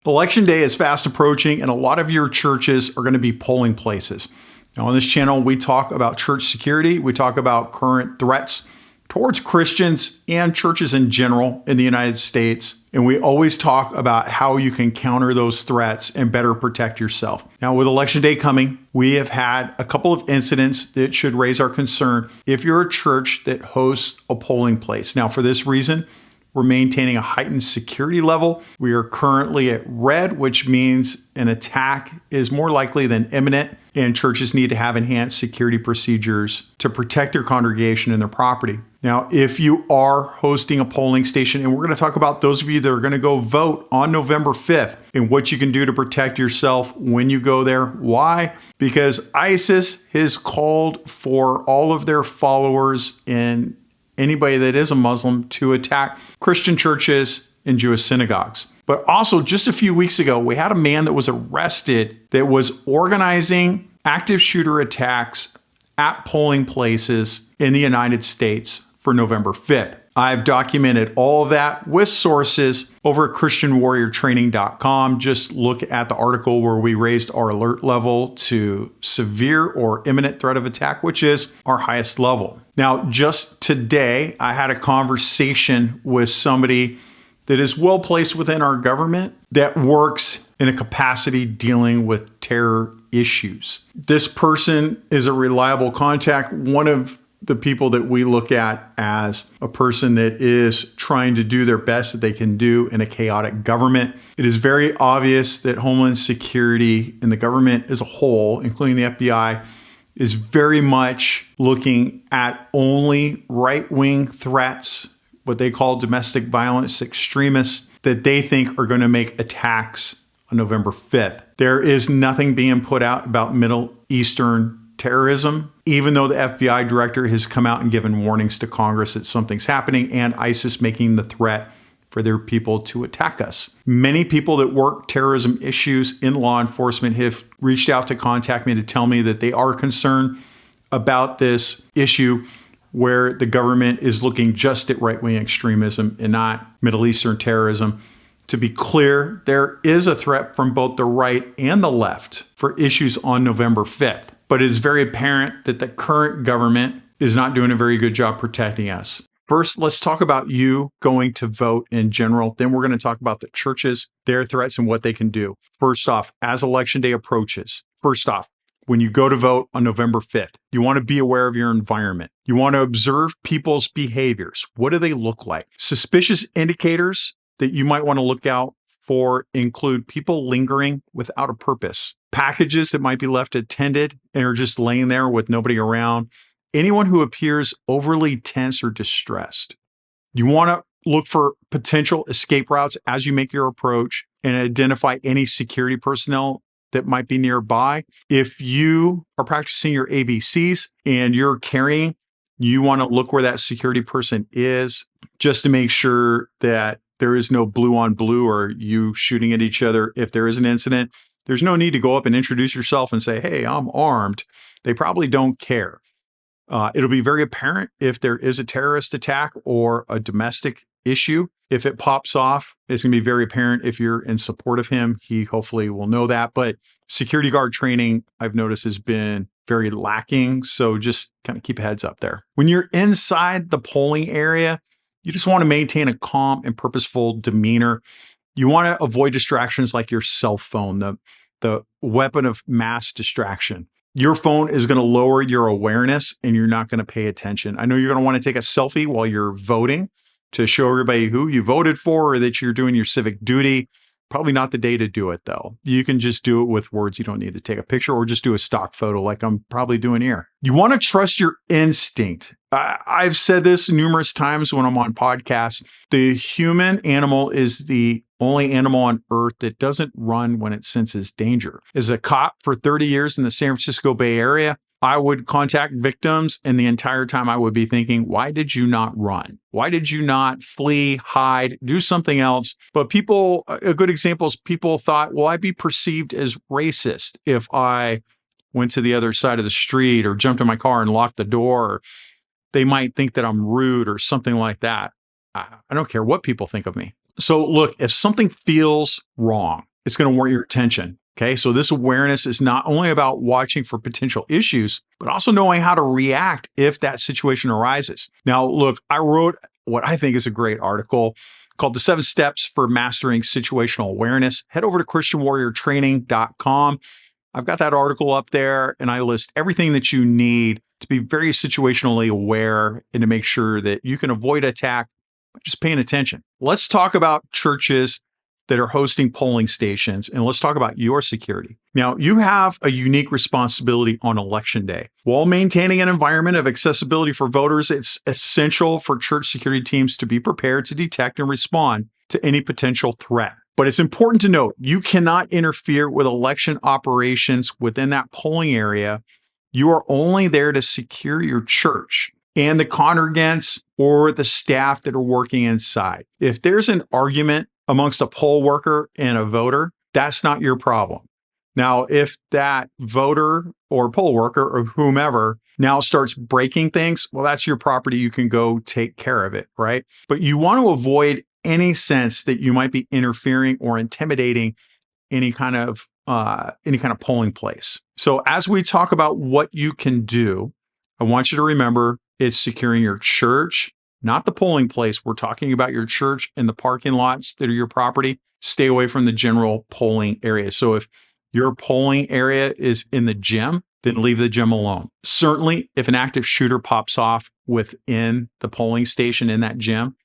Election day is fast approaching, and a lot of your churches are going to be polling places. Now, on this channel, we talk about church security. We talk about current threats towards Christians and churches in general in the United States. And we always talk about how you can counter those threats and better protect yourself. Now, with election day coming, we have had a couple of incidents that should raise our concern if you're a church that hosts a polling place. Now, for this reason, we're maintaining a heightened security level. We are currently at red, which means an attack is more likely than imminent, and churches need to have enhanced security procedures to protect their congregation and their property. Now, if you are hosting a polling station, and we're going to talk about those of you that are going to go vote on November 5th and what you can do to protect yourself when you go there. Why? Because ISIS has called for all of their followers and anybody that is a Muslim to attack Christian churches and Jewish synagogues. But also, just a few weeks ago, we had a man that was arrested that was organizing active shooter attacks at polling places in the United States for November 5th. I've documented all of that with sources over at ChristianWarriorTraining.com. Just look at the article where we raised our alert level to severe or imminent threat of attack, which is our highest level. Now, just today, I had a conversation with somebody that is well placed within our government that works in a capacity dealing with terror issues. This person is a reliable contact, one of the people that we look at as a person that is trying to do their best that they can do in a chaotic government. It is very obvious that Homeland Security and the government as a whole, including the FBI, is very much looking at only right-wing threats, what they call domestic violence extremists, that they think are going to make attacks on November 5th. There is nothing being put out about Middle Eastern terrorism, even though the FBI director has come out and given warnings to Congress that something's happening and ISIS making the threat for their people to attack us. Many people that work terrorism issues in law enforcement have reached out to contact me to tell me that they are concerned about this issue where the government is looking just at right-wing extremism and not Middle Eastern terrorism. To be clear, there is a threat from both the right and the left for issues on November 5th. But it is very apparent that the current government is not doing a very good job protecting us. First, let's talk about you going to vote in general. Then we're going to talk about the churches, their threats, and what they can do. First off, as election day approaches, when you go to vote on November 5th, you want to be aware of your environment. You want to observe people's behaviors. What do they look like? Suspicious indicators that you might want to look out for include people lingering without a purpose, packages that might be left unattended and are just laying there with nobody around, anyone who appears overly tense or distressed. You want to look for potential escape routes as you make your approach and identify any security personnel that might be nearby. If you are practicing your ABCs and you're carrying, you want to look where that security person is just to make sure that there is no blue on blue or you shooting at each other. If there is an incident, there's no need to go up and introduce yourself and say, hey, I'm armed. They probably don't care. It'll be very apparent if there is a terrorist attack or a domestic issue. If it pops off, it's going to be very apparent if you're in support of him. He hopefully will know that. But security guard training, I've noticed, has been very lacking. So just kind of keep a heads up there. When you're inside the polling area, you just want to maintain a calm and purposeful demeanor. You want to avoid distractions like your cell phone, the weapon of mass distraction. Your phone is going to lower your awareness and you're not going to pay attention. I know you're going to want to take a selfie while you're voting to show everybody who you voted for or that you're doing your civic duty. Probably not the day to do it, though. You can just do it with words. You don't need to take a picture or just do a stock photo like I'm probably doing here. You want to trust your instinct. I've said this numerous times when I'm on podcasts. The human animal is the only animal on earth that doesn't run when it senses danger. As a cop for 30 years in the San Francisco Bay Area, I would contact victims, and the entire time I would be thinking, why did you not run? Why did you not flee, hide, do something else? But people, a good example is people thought, well, I'd be perceived as racist if I went to the other side of the street or jumped in my car and locked the door. Or they might think that I'm rude or something like that. I don't care what people think of me. So look, if something feels wrong, it's going to warrant your attention. Okay. So this awareness is not only about watching for potential issues, but also knowing how to react if that situation arises. Now, look, I wrote what I think is a great article called The 7 Steps for Mastering Situational Awareness. Head over to christianwarriortraining.com. I've got that article up there, and I list everything that you need to be very situationally aware and to make sure that you can avoid attack by just paying attention. Let's talk about churches that are hosting polling stations, and let's talk about your security. Now, you have a unique responsibility on election day. While maintaining an environment of accessibility for voters, it's essential for church security teams to be prepared to detect and respond to any potential threat. But it's important to note, you cannot interfere with election operations within that polling area. You are only there to secure your church and the congregants or the staff that are working inside. If there's an argument amongst a poll worker and a voter, that's not your problem. Now, if that voter or poll worker or whomever now starts breaking things, well, that's your property. You can go take care of it, right? But you want to avoid any sense that you might be interfering or intimidating any kind of polling place. So as we talk about what you can do, I want you to remember it's securing your church, not the polling place. We're talking about your church and the parking lots that are your property. Stay away from the general polling area. So if your polling area is in the gym, then leave the gym alone. Certainly, if an active shooter pops off within the polling station in that gym,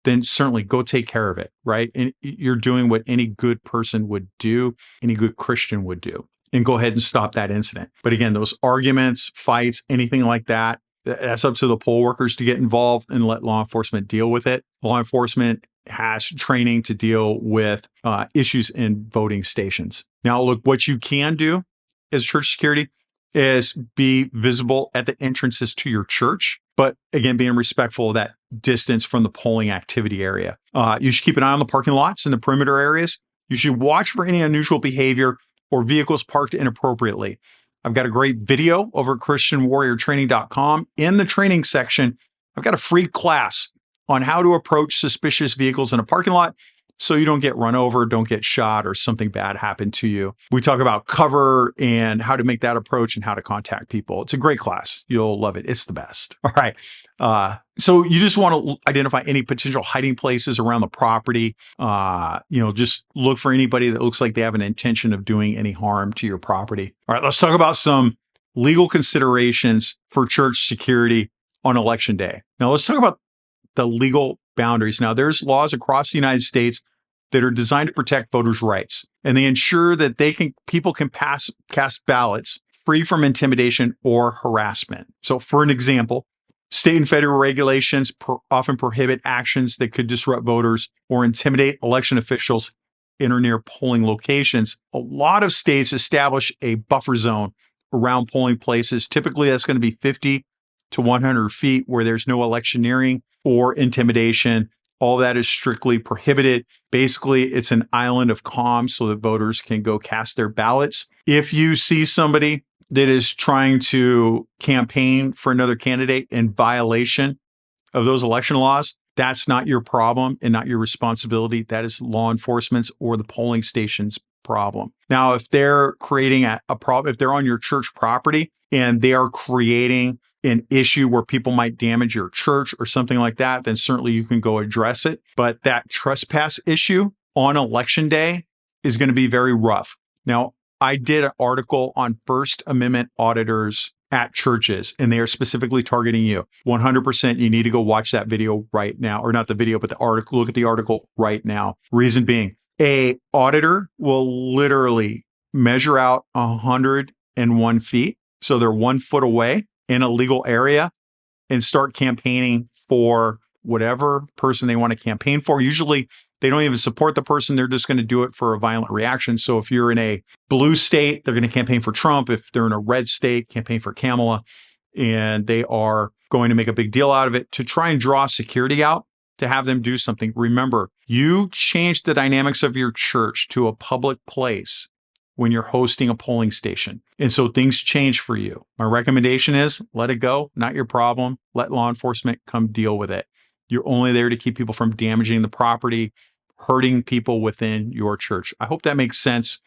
then certainly go take care of it, right? And you're doing what any good person would do, any good Christian would do, and go ahead and stop that incident. But again, those arguments, fights, anything like that, that's up to the poll workers to get involved and let law enforcement deal with it. Law enforcement has training to deal with issues in voting stations. Now, look, what you can do as church security is be visible at the entrances to your church, but again, being respectful of that distance from the polling activity area. You should keep an eye on the parking lots and the perimeter areas. You should watch for any unusual behavior or vehicles parked inappropriately. I've got a great video over at christianwarriortraining.com. In the training section, I've got a free class on how to approach suspicious vehicles in a parking lot so you don't get run over, don't get shot, or something bad happen to you. We talk about cover and how to make that approach and how to contact people. It's a great class. You'll love it. It's the best. All right. So you just want to identify any potential hiding places around the property. Just look for anybody that looks like they have an intention of doing any harm to your property. All right. Let's talk about some legal considerations for church security on election day. Now, let's talk about the legal boundaries. Now, there's laws across the United States that are designed to protect voters' rights, and they ensure that people can cast ballots free from intimidation or harassment. So, for an example, state and federal regulations often prohibit actions that could disrupt voters or intimidate election officials in or near polling locations. A lot of states establish a buffer zone around polling places. Typically, that's going to be 50 to 100 feet where there's no electioneering or intimidation. All that is strictly prohibited. Basically, it's an island of calm so that voters can go cast their ballots. If you see somebody that is trying to campaign for another candidate in violation of those election laws, that's not your problem and not your responsibility. That is law enforcement's or the polling station's problem. Now, if they're creating a problem, if they're on your church property and they are creating an issue where people might damage your church or something like that, then certainly you can go address it. But that trespass issue on election day is going to be very rough. Now, I did an article on First Amendment auditors at churches, and they are specifically targeting you. 100%, you need to go watch that video right now, or not the video, but the article. Look at the article right now. Reason being, a auditor will literally measure out 101 feet. So they're 1 foot away in a legal area and start campaigning for whatever person they want to campaign for. Usually they don't even support the person. They're just going to do it for a violent reaction. So if you're in a blue state, they're going to campaign for Trump. If they're in a red state, campaign for Kamala. And they are going to make a big deal out of it to try and draw security out to have them do something. Remember, you changed the dynamics of your church to a public place when you're hosting a polling station. And so things change for you. My recommendation is let it go, not your problem. Let law enforcement come deal with it. You're only there to keep people from damaging the property hurting people within your church. I hope that makes sense.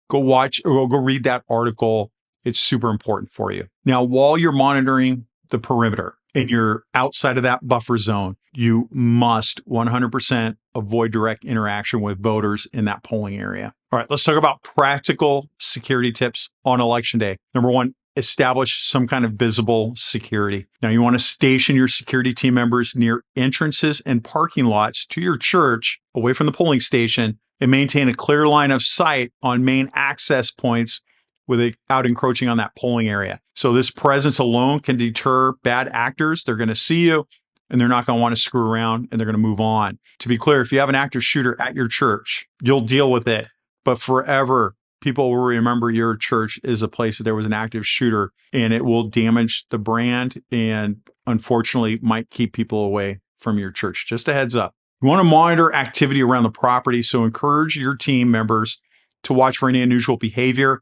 Go watch or go read that article. It's super important for you. Now, while you're monitoring the perimeter and you're outside of that buffer zone, you must 100% avoid direct interaction with voters in that polling area. All right, let's talk about practical security tips on election day. Number one, establish some kind of visible security. Now, you want to station your security team members near entrances and parking lots to your church, away from the polling station, and maintain a clear line of sight on main access points without encroaching on that polling area. So this presence alone can deter bad actors. They're going to see you and they're not going to want to screw around and they're going to move on. To be clear, if you have an active shooter at your church, you'll deal with it. But forever, people will remember your church is a place that there was an active shooter, and it will damage the brand and unfortunately might keep people away from your church. Just a heads up. You want to monitor activity around the property, so encourage your team members to watch for any unusual behavior,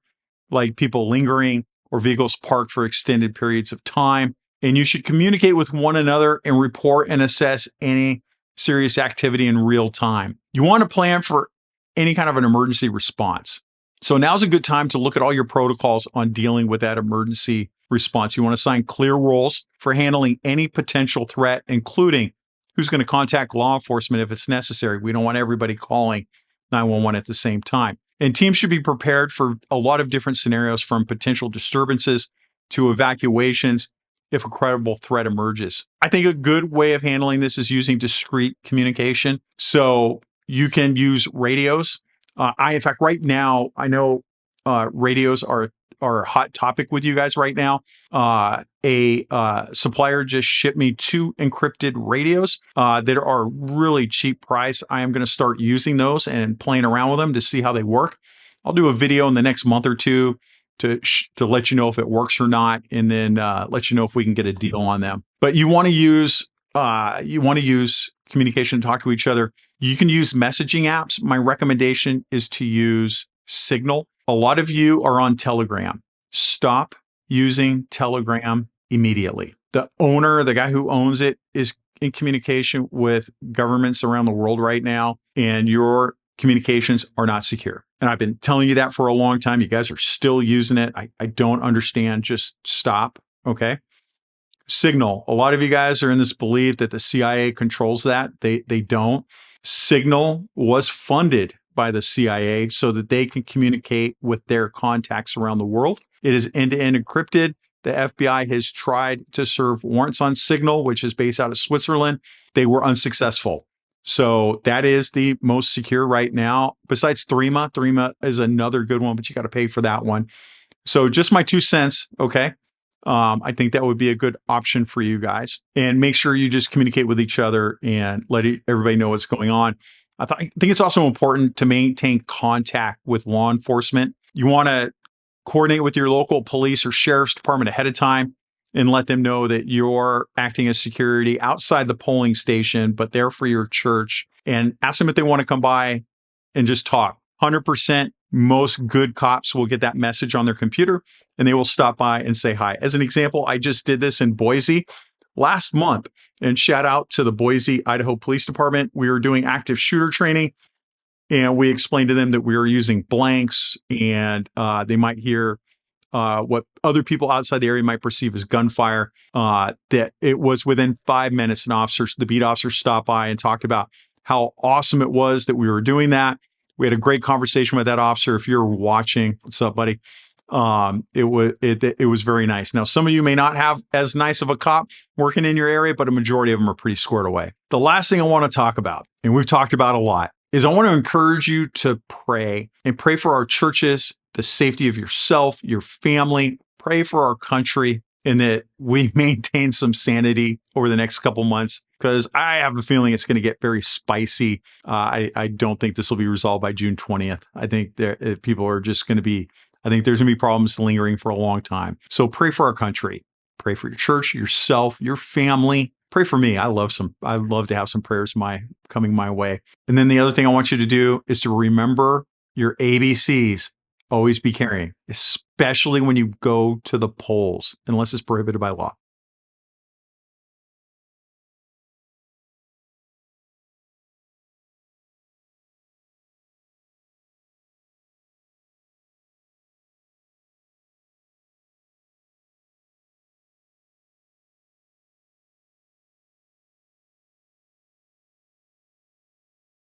like people lingering or vehicles parked for extended periods of time. And you should communicate with one another and report and assess any serious activity in real time. You want to plan for any kind of an emergency response. So now's a good time to look at all your protocols on dealing with that emergency response. You want to assign clear roles for handling any potential threat, including who's going to contact law enforcement if it's necessary. We don't want everybody calling 911 at the same time. And teams should be prepared for a lot of different scenarios, from potential disturbances to evacuations if a credible threat emerges. I think a good way of handling this is using discreet communication. So you can use radios. In fact, right now, I know radios are a hot topic with you guys right now. A supplier just shipped me 2 encrypted radios that are really cheap price. I am going to start using those and playing around with them to see how they work. I'll do a video in the next month or two to let you know if it works or not, and then let you know if we can get a deal on them. But you want to use communication to talk to each other. You can use messaging apps. My recommendation is to use Signal. A lot of you are on Telegram. Stop using Telegram immediately. The owner, the guy who owns it, is in communication with governments around the world right now, and your communications are not secure. And I've been telling you that for a long time. You guys are still using it. I don't understand. Just stop. Okay. Signal. A lot of you guys are in this belief that the CIA controls that. They don't. Signal was funded by the CIA so that they can communicate with their contacts around the world. It is end-to-end encrypted. The FBI has tried to serve warrants on Signal, which is based out of Switzerland. They were unsuccessful. So that is the most secure right now. Besides Threema. Threema is another good one, but you got to pay for that one. So just my 2 cents, okay? I think that would be a good option for you guys. And make sure you just communicate with each other and let everybody know what's going on. I think it's also important to maintain contact with law enforcement. You want to coordinate with your local police or sheriff's department ahead of time and let them know that you're acting as security outside the polling station, but there for your church. And ask them if they want to come by and just talk. 100%, most good cops will get that message on their computer and they will stop by and say hi. As an example, I just did this in Boise last month. And shout out to the Boise, Idaho Police Department. We were doing active shooter training, and we explained to them that we were using blanks, and they might hear what other people outside the area might perceive as gunfire. That it was within 5 minutes, the beat officer stopped by and talked about how awesome it was that we were doing that. We had a great conversation with that officer. If you're watching, what's up, buddy? It was very nice. Now, some of you may not have as nice of a cop working in your area, but a majority of them are pretty squared away. The last thing I want to talk about, and we've talked about a lot, is I want to encourage you to pray and pray for our churches, the safety of yourself, your family, pray for our country, and that we maintain some sanity over the next couple months, because I have a feeling it's going to get very spicy. I don't think this will be resolved by June 20th. I think that people are just going to be I think there's going to be problems lingering for a long time. So pray for our country. Pray for your church, yourself, your family. Pray for me. I'd love to have some prayers coming my way. And then the other thing I want you to do is to remember your ABCs. Always be carrying, especially when you go to the polls, unless it's prohibited by law.